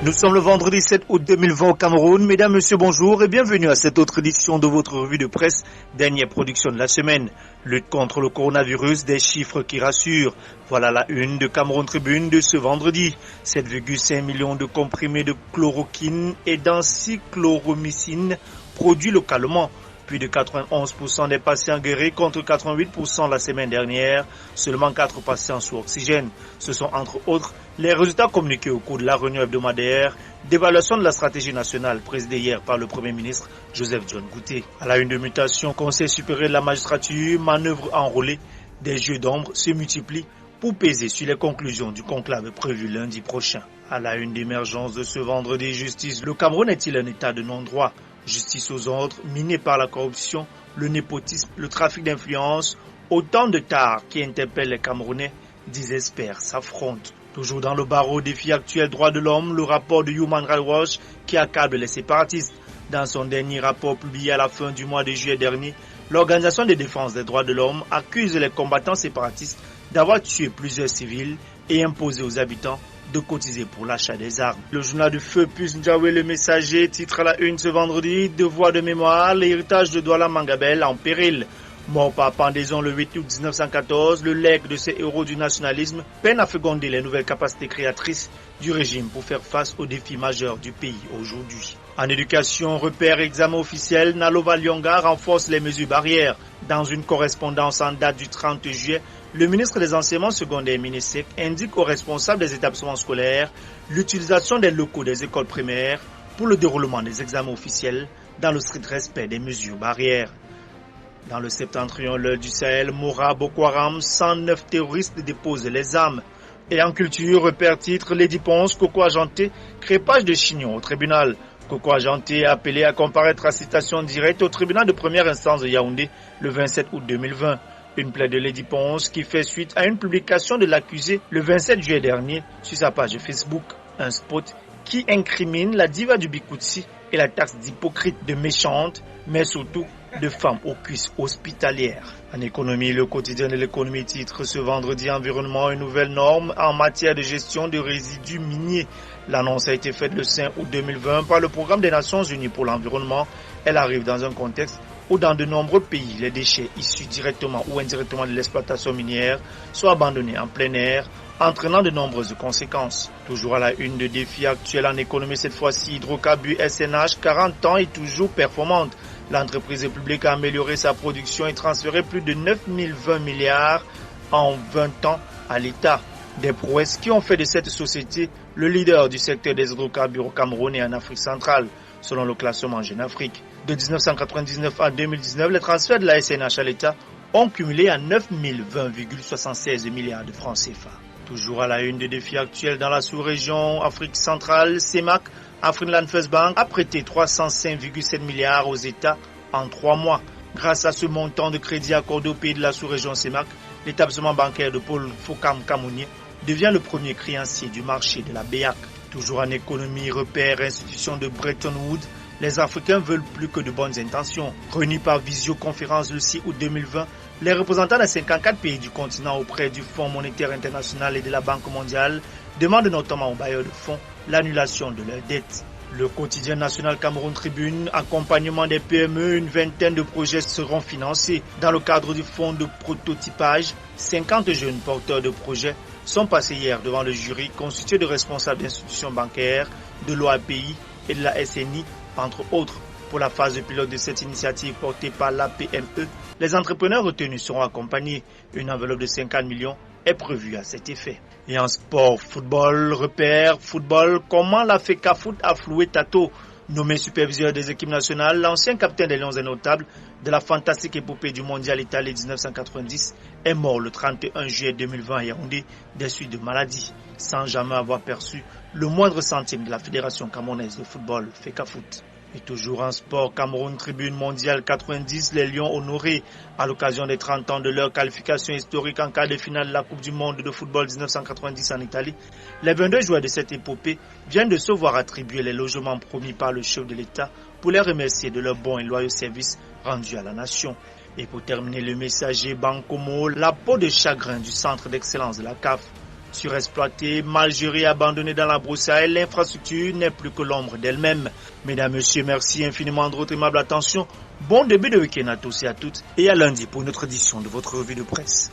Nous sommes le vendredi 7 août 2020 au Cameroun. Mesdames, Messieurs, bonjour et bienvenue à cette autre édition de votre revue de presse, dernière production de la semaine. Lutte contre le coronavirus, des chiffres qui rassurent. Voilà la une de Cameroun Tribune de ce vendredi. 7,5 millions de comprimés de chloroquine et d'encycloromycine produits localement. Plus de 91% des patients guéris contre 88% la semaine dernière. Seulement 4 patients sous oxygène. Ce sont entre autres les résultats communiqués au cours de la réunion hebdomadaire d'évaluation de la stratégie nationale présidée hier par le Premier ministre Joseph John Gouté. À la une de mutation, Conseil supérieur de la magistrature, manœuvre enrôlée, des jeux d'ombre se multiplient pour peser sur les conclusions du conclave prévu lundi prochain. À la une d'émergence de ce vendredi, justice, le Cameroun est-il un état de non-droit? Justice aux ordres, minée par la corruption, le népotisme, le trafic d'influence, autant de tares qui interpellent les Camerounais, des experts s'affrontent. Toujours dans le barreau défi actuel droits de l'homme, le rapport de Human Rights Watch qui accable les séparatistes. Dans son dernier rapport publié à la fin du mois de juillet dernier, l'Organisation de défense des droits de l'homme accuse les combattants séparatistes d'avoir tué plusieurs civils et imposé aux habitants de cotiser pour l'achat des armes. Le journal du feu Puce Ndiawe, le messager, titre à la une ce vendredi, devoir de mémoire, l'héritage de Douala Mangabel en péril. Mort par pendaison le 8 août 1914, le legs de ces héros du nationalisme peine à féconder les nouvelles capacités créatrices du régime pour faire face aux défis majeurs du pays aujourd'hui. En éducation, repère examen officiel, Nalova Lyonga renforce les mesures barrières. Dans une correspondance en date du 30 juillet, le ministre des Enseignements secondaires Minisec indique aux responsables des établissements scolaires l'utilisation des locaux des écoles primaires pour le déroulement des examens officiels dans le strict respect des mesures barrières. Dans le septentrion, l'heure du Sahel, Mora, Boko Haram, 109 terroristes déposent les armes. Et en culture, repère titre, Lady Ponce, Coco Argenté, crépage de chignon au tribunal. Coco Argenté est appelé à comparaître à citation directe au tribunal de première instance de Yaoundé le 27 août 2020. Une plainte de Lady Ponce qui fait suite à une publication de l'accusé le 27 juillet dernier sur sa page Facebook. Un spot qui incrimine la diva du Bikoutsi et la taxe d'hypocrite, de méchante, mais surtout de femmes aux cuisses hospitalières. En économie, le quotidien de l'économie titre ce vendredi environnement une nouvelle norme en matière de gestion de résidus miniers. L'annonce a été faite le 5 août 2020 par le programme des Nations Unies pour l'environnement. Elle arrive dans un contexte où dans de nombreux pays, les déchets issus directement ou indirectement de l'exploitation minière sont abandonnés en plein air, entraînant de nombreuses conséquences. Toujours à la une de défis actuels en économie, cette fois-ci, Hydrocarbures SNH, 40 ans et toujours performante. L'entreprise publique a amélioré sa production et transféré plus de 9020 milliards en 20 ans à l'État. Des prouesses qui ont fait de cette société le leader du secteur des hydrocarbures au Cameroun et en Afrique centrale, selon le classement Jeune Afrique. De 1999 à 2019, les transferts de la SNH à l'État ont cumulé à 9020,76 milliards de francs CFA. Toujours à la une des défis actuels dans la sous-région Afrique centrale, CEMAC, Afriland First Bank a prêté 305,7 milliards aux États en 3 mois. Grâce à ce montant de crédit accordé au pays de la sous-région CEMAC, l'établissement bancaire de Paul Fokam Kamounié devient le premier créancier du marché de la BEAC. Toujours en économie, repère, institution de Bretton Woods, les Africains veulent plus que de bonnes intentions. Réunis par visioconférence le 6 août 2020, les représentants des 54 pays du continent auprès du Fonds monétaire international et de la Banque mondiale demandent notamment aux bailleurs de fonds l'annulation de leurs dettes. Le quotidien national Cameroun Tribune, accompagnement des PME, une vingtaine de projets seront financés. Dans le cadre du fonds de prototypage, 50 jeunes porteurs de projets sont passés hier devant le jury constitué de responsables d'institutions bancaires, de l'OAPI et de la SNI, entre autres. Pour la phase de pilote de cette initiative portée par l'APME, les entrepreneurs retenus seront accompagnés. Une enveloppe de 50 millions est prévue à cet effet. Et en sport, football, repère, football, comment la FECAFOOT a floué Tato? Nommé superviseur des équipes nationales, l'ancien capitaine des Lions innotables de la fantastique épopée du mondial Italie 1990 est mort le 31 juillet 2020 à Yaoundé des suites de maladie, sans jamais avoir perçu le moindre centime de la Fédération camerounaise de football FECAFOOT. Et toujours en sport, Cameroun Tribune mondiale 90, les Lions honorés à l'occasion des 30 ans de leur qualification historique en quart de finale de la Coupe du Monde de football 1990 en Italie. Les 22 joueurs de cette épopée viennent de se voir attribuer les logements promis par le chef de l'État pour les remercier de leur bon et loyaux service rendu à la nation. Et pour terminer, le messager Bankomo, la peau de chagrin du centre d'excellence de la CAF. Surexploitée, mal gérée, abandonnée dans la broussaille, l'infrastructure n'est plus que l'ombre d'elle-même. Mesdames, Messieurs, merci infiniment de votre aimable attention. Bon début de week-end à tous et à toutes et à lundi pour une autre édition de votre revue de presse.